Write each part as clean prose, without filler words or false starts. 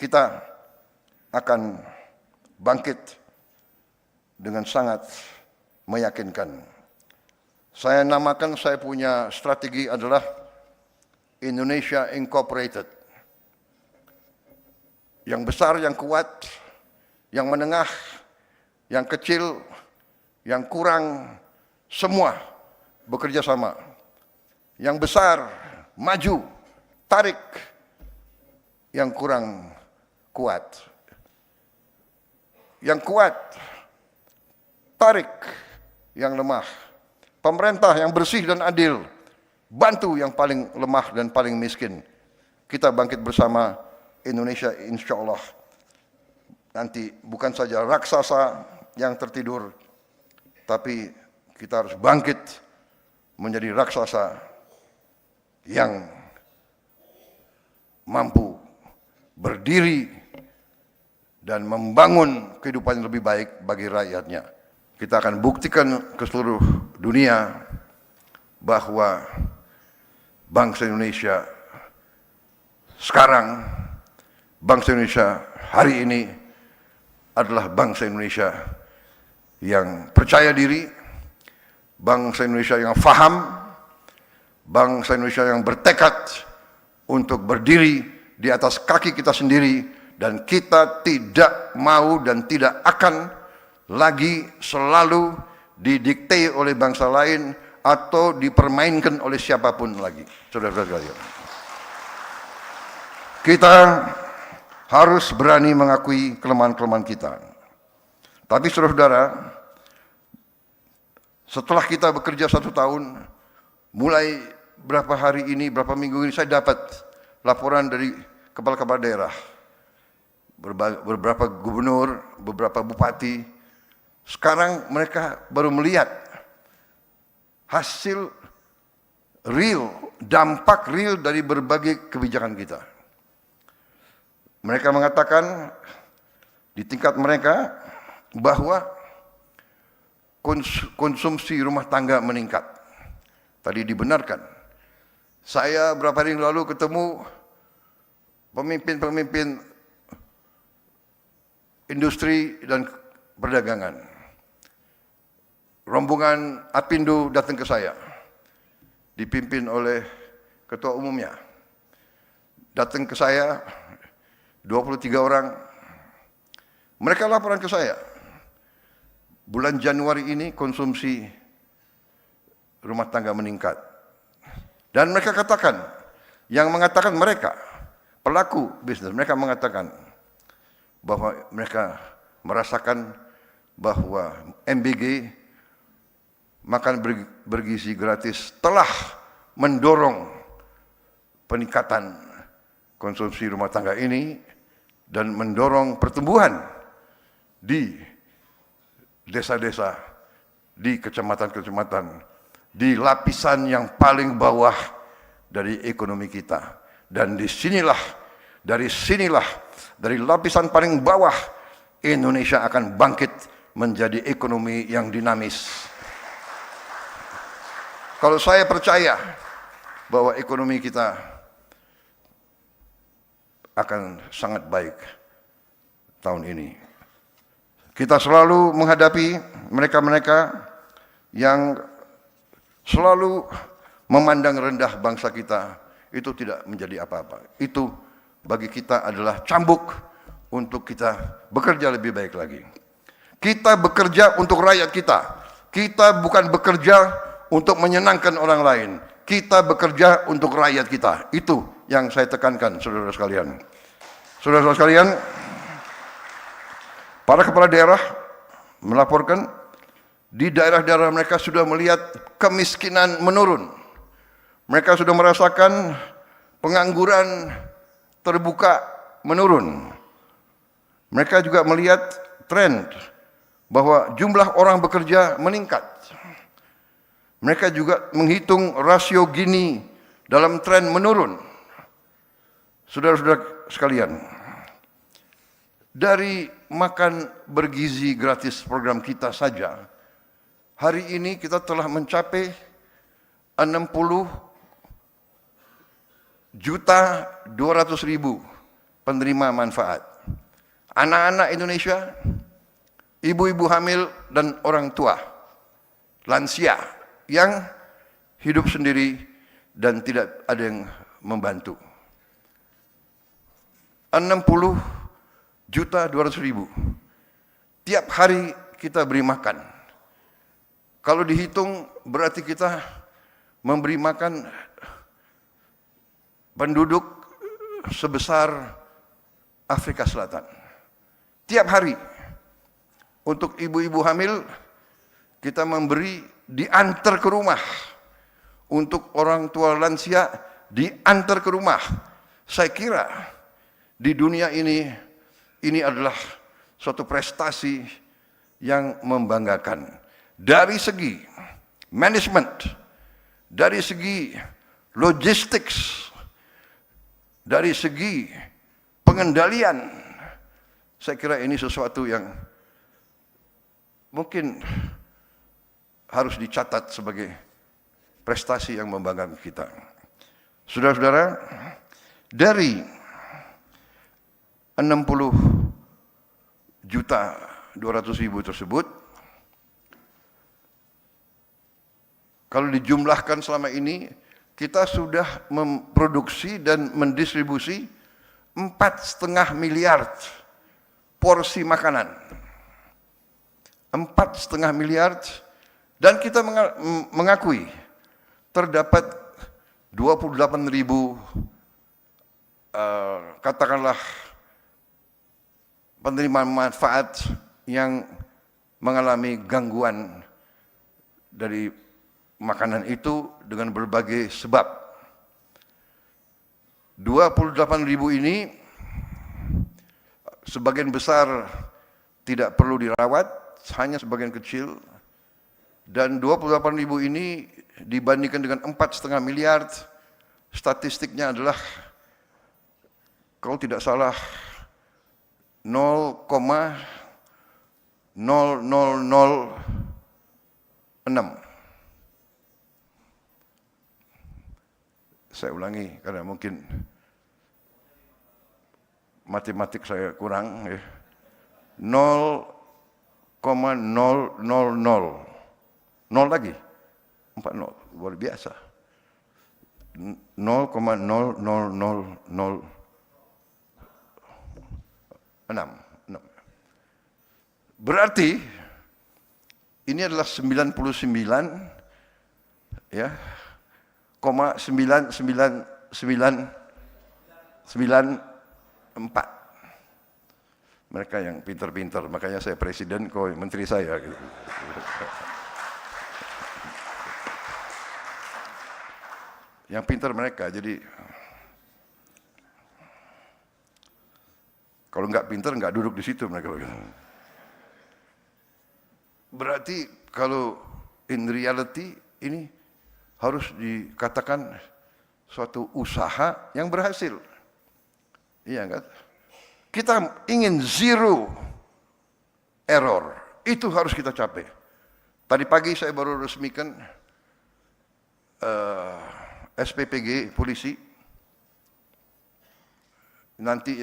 kita akan bangkit dengan sangat meyakinkan. Saya namakan, saya punya strategi adalah Indonesia Incorporated. Yang besar, yang kuat, yang menengah, yang kecil, yang kurang, semua bekerja sama. Yang besar, maju, tarik. Yang kurang, kuat. Yang kuat, tarik. Yang lemah. Pemerintah yang bersih dan adil, bantu yang paling lemah dan paling miskin. Kita bangkit bersama, Indonesia insya Allah nanti bukan saja raksasa yang tertidur, tapi kita harus bangkit menjadi raksasa yang mampu berdiri dan membangun kehidupan yang lebih baik bagi rakyatnya. Kita akan buktikan ke seluruh dunia bahwa bangsa Indonesia sekarang, bangsa Indonesia hari ini adalah bangsa Indonesia yang percaya diri, bangsa Indonesia yang faham, bangsa Indonesia yang bertekad untuk berdiri di atas kaki kita sendiri, dan kita tidak mau dan tidak akan lagi selalu didikte oleh bangsa lain atau dipermainkan oleh siapapun lagi. Saudara-saudara sekalian, kita harus berani mengakui kelemahan-kelemahan kita. Tapi saudara-saudara, setelah kita bekerja 1 tahun, mulai berapa hari ini, berapa minggu ini, saya dapat laporan dari kepala-kepala daerah, beberapa gubernur, beberapa bupati. Sekarang mereka baru melihat hasil real, dampak real dari berbagai kebijakan kita. Mereka mengatakan di tingkat mereka bahwa konsumsi rumah tangga meningkat. Tadi dibenarkan. Saya beberapa hari lalu ketemu pemimpin-pemimpin industri dan perdagangan. Rombongan Apindo datang ke saya, dipimpin oleh ketua umumnya. Datang ke saya 23 orang. Mereka laporan ke saya, bulan Januari ini konsumsi rumah tangga meningkat. Dan mereka katakan, yang mengatakan mereka, pelaku bisnis, mereka mengatakan bahwa mereka merasakan bahwa MBG, makan bergizi gratis, telah mendorong peningkatan konsumsi rumah tangga ini dan mendorong pertumbuhan di desa-desa, di kecamatan-kecamatan, di lapisan yang paling bawah dari ekonomi kita. Dan dari sinilah, dari lapisan paling bawah, Indonesia akan bangkit menjadi ekonomi yang dinamis. Kalau saya percaya bahwa ekonomi kita akan sangat baik tahun ini. Kita selalu menghadapi mereka-mereka yang selalu memandang rendah bangsa kita. Itu tidak menjadi apa-apa. Itu bagi kita adalah cambuk untuk kita bekerja lebih baik lagi. Kita bekerja untuk rakyat kita. Kita bukan bekerja untuk menyenangkan orang lain. Kita bekerja untuk rakyat kita. Itu yang saya tekankan, saudara sekalian. Saudara sekalian, para kepala daerah melaporkan di daerah-daerah mereka sudah melihat kemiskinan menurun. Mereka sudah merasakan pengangguran terbuka menurun. Mereka juga melihat tren bahwa jumlah orang bekerja meningkat. Mereka juga menghitung rasio Gini dalam tren menurun. Saudara-saudara sekalian, dari makan bergizi gratis program kita saja, hari ini kita telah mencapai 60.200.000 penerima manfaat. Anak-anak Indonesia, ibu-ibu hamil dan orang tua, lansia yang hidup sendiri dan tidak ada yang membantu. 60.200.000 tiap hari kita beri makan. Kalau dihitung berarti kita memberi makan penduduk sebesar Afrika Selatan. Tiap hari untuk ibu-ibu hamil kita memberi, diantar ke rumah. Untuk orang tua lansia diantar ke rumah. Saya kira di dunia ini adalah suatu prestasi yang membanggakan. Dari segi manajemen, dari segi logistik, dari segi pengendalian, saya kira ini sesuatu yang mungkin harus dicatat sebagai prestasi yang membanggakan kita. Saudara-saudara, dari 60.200.000 tersebut, kalau dijumlahkan selama ini, kita sudah memproduksi dan mendistribusi 4,5 miliar porsi makanan. 4,5 miliar, dan kita mengakui terdapat 28.000 katakanlah penerima manfaat yang mengalami gangguan dari makanan itu dengan berbagai sebab. 28.000 ini sebagian besar tidak perlu dirawat, hanya sebagian kecil. Dan 28.000 ini dibandingkan dengan 4,5 miliar, statistiknya adalah kalau tidak salah 0,0006. Saya ulangi karena mungkin matematik saya kurang. 0,000. 0 lagi, 40, luar biasa. 0,00006. Berarti ini adalah 99 ya, 99994. Mereka yang pintar-pintar, makanya saya presiden, kau menteri saya gitu. Yang pintar mereka, jadi kalau nggak pintar nggak duduk di situ mereka. Berarti kalau in reality ini harus dikatakan suatu usaha yang berhasil. Iya kan? Kita ingin zero error, itu harus kita capai. Tadi pagi saya baru resmikan SPPG polisi. Nanti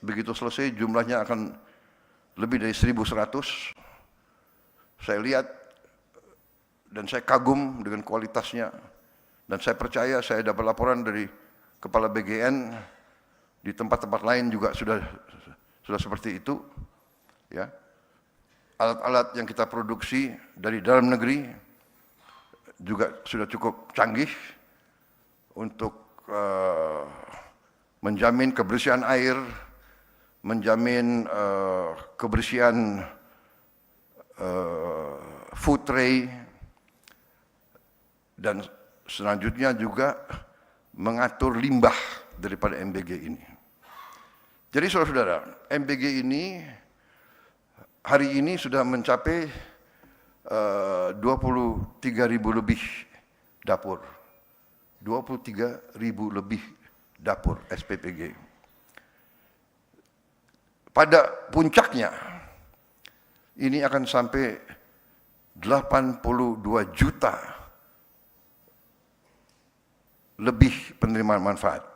begitu selesai jumlahnya akan lebih dari 1.100. Saya lihat dan saya kagum dengan kualitasnya, dan saya percaya, saya dapat laporan dari Kepala BGN di tempat-tempat lain juga sudah seperti itu. Ya, alat-alat yang kita produksi dari dalam negeri juga sudah cukup canggih untuk menjamin kebersihan air, menjamin kebersihan food tray, dan selanjutnya juga mengatur limbah daripada MBG ini. Jadi saudara-saudara, MBG ini hari ini sudah mencapai 23.000 lebih dapur. 23.000 lebih dapur SPPG. Pada puncaknya, ini akan sampai 82 juta lebih penerima manfaat.